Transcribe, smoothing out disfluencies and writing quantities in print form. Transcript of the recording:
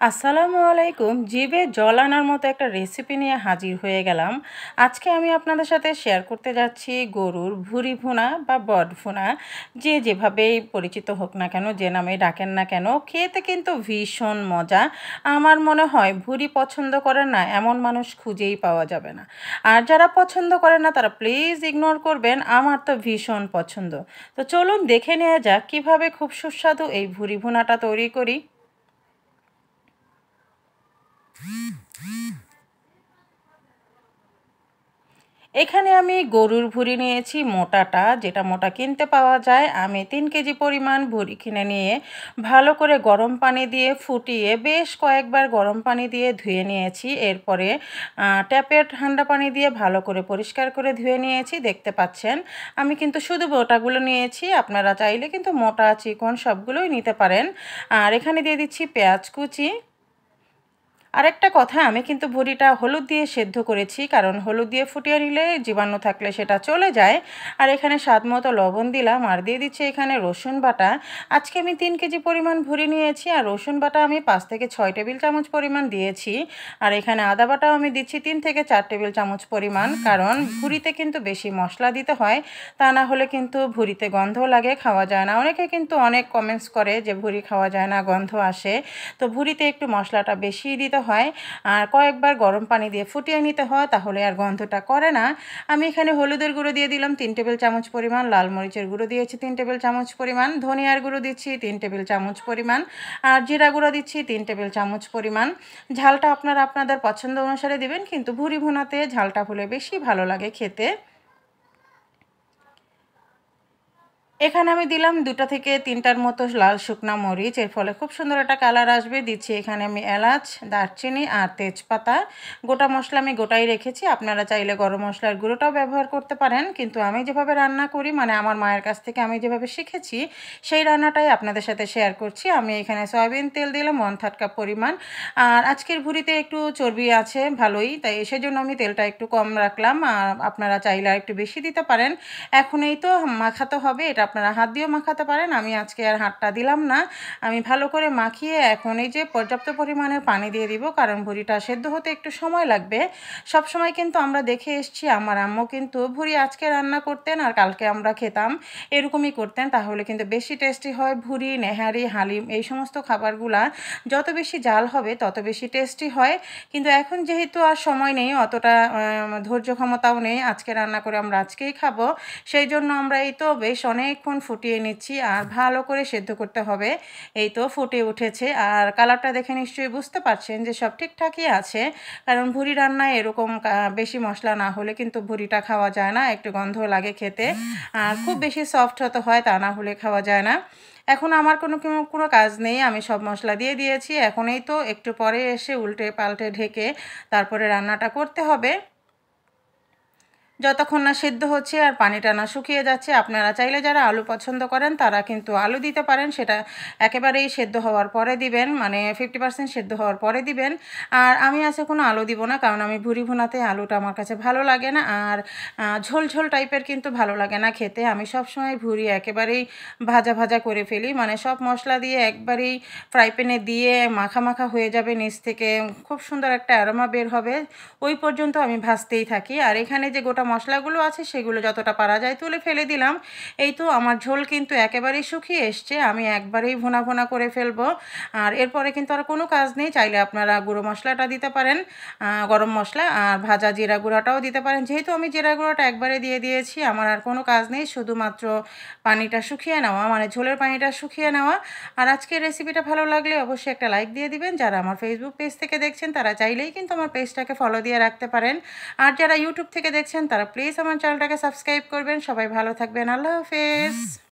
আসসালামু আলাইকুম। জিভে জল আনার মতো একটা রেসিপি নিয়ে হাজির হয়ে গেলাম। আজকে আমি আপনাদের সাথে শেয়ার করতে যাচ্ছি গরুর ভুঁড়ি ভুনা বা বট ভুনা। যে যেভাবেই পরিচিত হোক না কেন, যে নামে ডাকেন না কেন, খেতে কিন্তু ভীষণ মজা। আমার মনে হয় ভুঁড়ি পছন্দ করেন না এমন মানুষ খুঁজেই পাওয়া যাবে না। আর যারা পছন্দ করেন না তারা প্লিজ ইগনোর করবেন, আমার তো ভীষণ পছন্দ। তো চলুন দেখে নেওয়া যাক কীভাবে খুব সুস্বাদু এই ভুঁড়ি ভুনাটা তৈরি করি। এখানে আমি গরুর ভুঁড়ি নিয়েছি মোটাটা, যেটা মোটা কিনতে পাওয়া যায়। আমি 3 কেজি পরিমাণ ভুঁড়ি কিনে নিয়ে ভালো করে গরম পানি দিয়ে ফুটিয়ে বেশ কয়েকবার গরম পানি দিয়ে ধুয়ে নিয়েছি। এরপরে ট্যাপের ঠান্ডা পানি দিয়ে ভালো করে পরিষ্কার করে ধুয়ে নিয়েছি। দেখতে পাচ্ছেন আমি কিন্তু শুধু মোটাগুলো নিয়েছি, আপনারা চাইলে কিন্তু মোটা চিকন সবগুলোই নিতে পারেন। আর এখানে দিয়ে দিচ্ছি পেঁয়াজ কুচি। আরেকটা কথা, আমি কিন্তু ভুঁড়িটা হলুদ দিয়ে সেদ্ধ করেছি, কারণ হলুদ দিয়ে ফুটিয়ে নিলে জীবাণু থাকলে সেটা চলে যায়। আর এখানে স্বাদ মতো লবণ দিলাম, আর দিয়ে দিচ্ছি এখানে রসুন বাটা। আজকে আমি 3 কেজি পরিমাণ ভুঁড়ি নিয়েছি, আর রসুন বাটা আমি 5 থেকে 6 টেবিল চামচ পরিমাণ দিয়েছি। আর এখানে আদা বাটাও আমি দিচ্ছি 3 থেকে 4 টেবিল চামচ পরিমাণ, কারণ ভুঁড়িতে কিন্তু বেশি মশলা দিতে হয়, তা না হলে কিন্তু ভুঁড়িতে গন্ধ লাগে, খাওয়া যায় না। অনেকে কিন্তু অনেক কমেন্টস করে যে ভুঁড়ি খাওয়া যায় না, গন্ধ আসে। তো ভুঁড়িতে একটু মশলাটা বেশি দিতে হয়, আর কয়েকবার গরম পানি দিয়ে ফুটিয়ে নিতে হয়, তাহলে আর গন্ধটা করে না। আমি এখানে হলুদের গুঁড়ো দিয়ে দিলাম 3 টেবিল চামচ পরিমাণ, লাল মরিচের গুঁড়ো দিয়েছি 3 টেবিল চামচ পরিমাণ, ধনিয়ার গুঁড়ো দিচ্ছি 3 টেবিল চামচ পরিমাণ, আর জিরা গুঁড়ো দিচ্ছি 3 টেবিল চামচ পরিমাণ। ঝালটা আপনারা আপনাদের পছন্দ অনুসারে দিবেন, কিন্তু ভুঁড়ি ভুনাতে ঝালটা হলে বেশি ভালো লাগে খেতে। এখানে আমি দিলাম 2 থেকে 3টার মতো লাল শুকনা মরিচ, এর ফলে খুব সুন্দর একটা কালার আসবে। দিচ্ছি এখানে আমি এলাচ, দারচিনি আর তেজপাতা। গোটা মশলা আমি গোটাই রেখেছি, আপনারা চাইলে গরম মশলার গুঁড়োটাও ব্যবহার করতে পারেন, কিন্তু আমি যেভাবে রান্না করি, মানে আমার মায়ের কাছ থেকে আমি যেভাবে শিখেছি সেই রান্নাটাই আপনাদের সাথে শেয়ার করছি। আমি এখানে সয়াবিন তেল দিলাম 1/3 কাপ পরিমাণ। আর আজকের ভুঁড়িতে একটু চর্বি আছে ভালোই, তাই সেজন্য আমি তেলটা একটু কম রাখলাম। আর আপনারা চাইলে আর একটু বেশি দিতে পারেন। এখন এই তো মাখাতে হবে, এটা আপনারা হাত দিয়েও মাখাতে পারেন, আমি আজকে আর হাতটা দিলাম না। আমি ভালো করে মাখিয়ে এখন এই যে পর্যাপ্ত পরিমাণের পানি দিয়ে দিব, কারণ ভুঁড়িটা সেদ্ধ হতে একটু সময় লাগবে। সব সময় কিন্তু আমরা দেখে এসেছি আমার আম্মু কিন্তু ভুঁড়ি আজকে রান্না করতেন আর কালকে আমরা খেতাম, এরকমই করতেন, তাহলে কিন্তু বেশি টেস্টি হয়। ভুঁড়ি, নেহারি, হালিম এই সমস্ত খাবারগুলা যত বেশি জাল হবে তত বেশি টেস্টি হয়। কিন্তু এখন যেহেতু আর সময় নেই, অতটা ধৈর্য ক্ষমতাও নেই, আজকে রান্না করে আমরা আজকেই খাবো, সেই জন্য আমরা এই তো বেশ অনেকক্ষণ ফুটিয়ে নিচ্ছি, আর ভালো করে সেদ্ধ করতে হবে। এই তো ফুটে উঠেছে, আর কালারটা দেখে নিশ্চয়ই বুঝতে পারছেন যে সব ঠিকঠাকই আছে, কারণ ভুঁড়ি রান্নায় এরকম বেশি মশলা না হলে কিন্তু ভুঁড়িটা খাওয়া যায় না, একটু গন্ধ লাগে খেতে। আর খুব বেশি সফট হতে হয়, তা না হলে খাওয়া যায় না। এখন আমার কোনো কাজ নেই, আমি সব মশলা দিয়ে দিয়েছি। এখন এই তো একটু পরে এসে উল্টে পাল্টে ঢেকে তারপরে রান্নাটা করতে হবে, যতক্ষণ না সেদ্ধ হচ্ছে আর পানিটা না শুকিয়ে যাচ্ছে। আপনারা চাইলে যারা আলু পছন্দ করেন তারা কিন্তু আলু দিতে পারেন, সেটা একেবারেই সেদ্ধ হওয়ার পরে দিবেন, মানে 50% সেদ্ধ হওয়ার পরে দিবেন। আর আমি আজকে কোনো আলু দিব না, কারণ আমি ভুঁড়ি ভুনাতে আলুটা আমার কাছে ভালো লাগে না, আর ঝোল ঝোল টাইপের কিন্তু ভালো লাগে না খেতে। আমি সবসময় ভুঁড়ি একেবারেই ভাজা ভাজা করে ফেলি, মানে সব মশলা দিয়ে একবারেই ফ্রাই প্যানে দিয়ে মাখা মাখা হয়ে যাবে, নিচ থেকে খুব সুন্দর একটা অ্যারোমা বের হবে, ওই পর্যন্ত আমি ভাজতেই থাকি। আর এখানে যে গোটা মশলাগুলো আছে সেগুলো যতটা পারা যায় তুলে ফেলে দিলাম। এই তো আমার ঝোল কিন্তু একেবারেই শুকিয়ে এসছে, আমি একবারেই ভুনা ভুনা করে ফেলবো। আর এরপরে কিন্তু আর কোনো কাজ নেই, চাইলে আপনারা গুঁড়ো মশলাটা দিতে পারেন, গরম মশলা, আর ভাজা জিরা গুঁড়াটাও দিতে পারেন। যেহেতু আমি জিরা গুঁড়োটা একবারে দিয়ে দিয়েছি, আমার আর কোনো কাজ নেই, শুধুমাত্র পানিটা শুকিয়ে নেওয়া, মানে ঝোলের পানিটা শুকিয়ে নেওয়া। আর আজকের রেসিপিটা ভালো লাগলে অবশ্যই একটা লাইক দিয়ে দিবেন। যারা আমার ফেসবুক পেজ থেকে দেখছেন তারা চাইলেই কিন্তু আমার পেজটাকে ফলো দিয়ে রাখতে পারেন। আর যারা ইউটিউব থেকে দেখছেন তারা প্লিজ আমার চ্যানেলটাকে সাবস্ক্রাইব করবেন। সবাই ভালো থাকবেন, আল্লাহ হাফেজ।